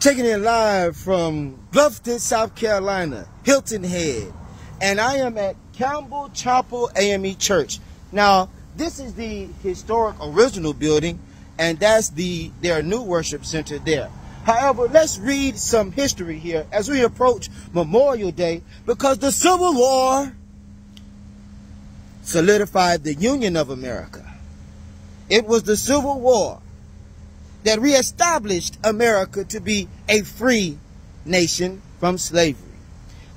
Taking it live from Bluffton, South Carolina, Hilton Head. And I am at Campbell Chapel AME Church. Now, this is the historic original building, and that's their new worship center there. However, let's read some history here as we approach Memorial Day, because the Civil War solidified the Union of America. It was the Civil War that reestablished America to be a free nation from slavery.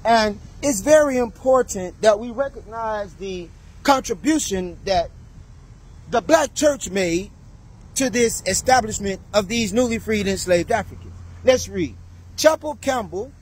And it's very important that we recognize the contribution that the black church made to this establishment of these newly freed enslaved Africans. Let's read. Chapel Campbell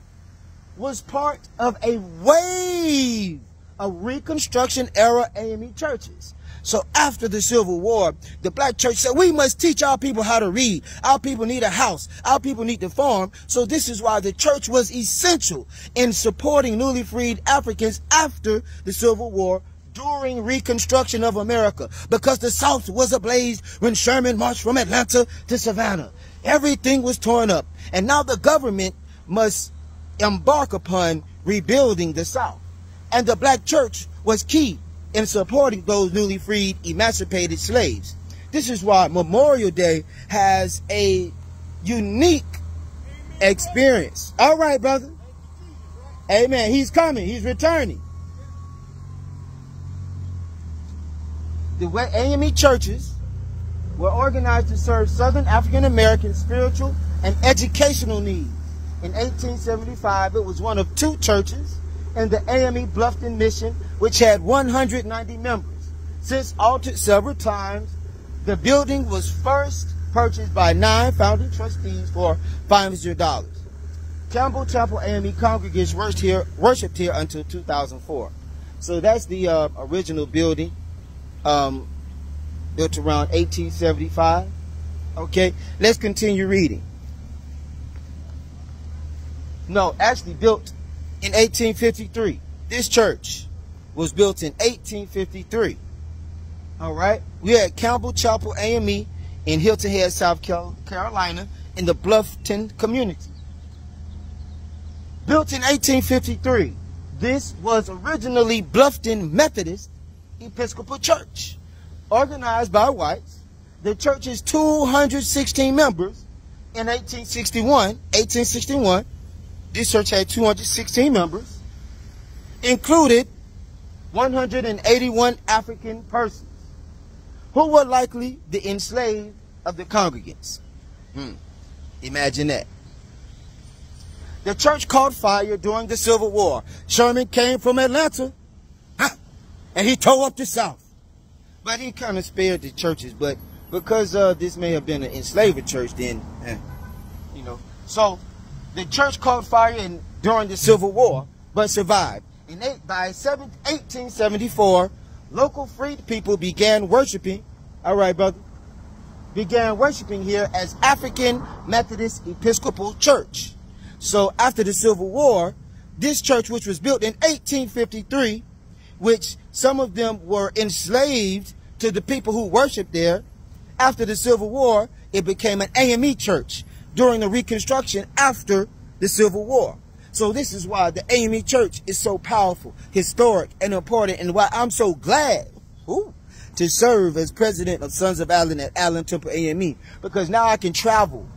was part of a wave of Reconstruction era AME churches. So after the Civil War, the black church said, we must teach our people how to read. Our people need a house. Our people need to farm. So this is why the church was essential in supporting newly freed Africans after the Civil War, during Reconstruction of America, because the South was ablaze when Sherman marched from Atlanta to Savannah. Everything was torn up. And now the government must embark upon rebuilding the South. And the black church was key in supporting those newly freed, emancipated slaves. This is why Memorial Day has a unique experience. All right, brother. Amen. He's coming. He's returning. The AME churches were organized to serve Southern African American spiritual and educational needs. In 1875, it was one of two churches in the AME Bluffton mission, which had 190 members. Since altered several times, the building was first purchased by 9 founding trustees for $500. Campbell Chapel AME congregants worshipped here until 2004. So that's the original building, built around 1875. Okay, let's continue reading. No, actually built in 1853. This church was built in 1853. All right. We're at Campbell Chapel AME in Hilton Head, South Carolina, in the Bluffton community. Built in 1853. This was originally Bluffton Methodist Episcopal Church, organized by whites. The church's 216 members in 1861, this church had 216 members, included 181 African persons who were likely the enslaved of the congregants. Imagine that. The church caught fire during the Civil War. Sherman came from Atlanta, and he tore up the South. But he kind of spared the churches. But because this may have been an enslaved church, then, you know. So the church caught fire during the Civil War, but survived. And by 1874, local freed people began worshiping. All right, brother. Began worshiping here as African Methodist Episcopal Church. So after the Civil War, this church, which was built in 1853, which some of them were enslaved to the people who worshiped there, after the Civil War, it became an AME church during the Reconstruction after the Civil War. So this is why the AME church is so powerful, historic, and important, and why I'm so glad to serve as president of Sons of Allen at Allen Temple AME, because now I can travel.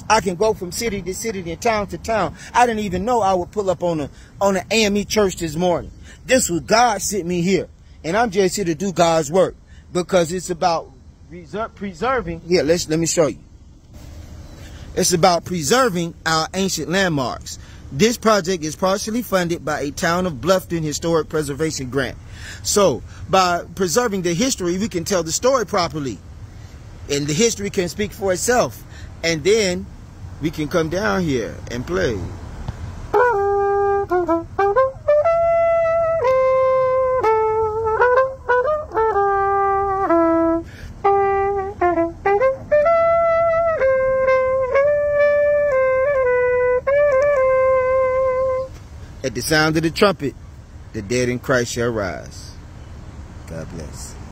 I can go from city to city and town to town. I didn't even know I would pull up on an AME church this morning. This was God sent me here, and I'm just here to do God's work, because it's about preserving. Here, let me show you. It's about preserving our ancient landmarks. This project is partially funded by a Town of Bluffton Historic Preservation Grant. So, by preserving the history, we can tell the story properly, and the history can speak for itself. And then we can come down here and play. At the sound of the trumpet, the dead in Christ shall rise. God bless.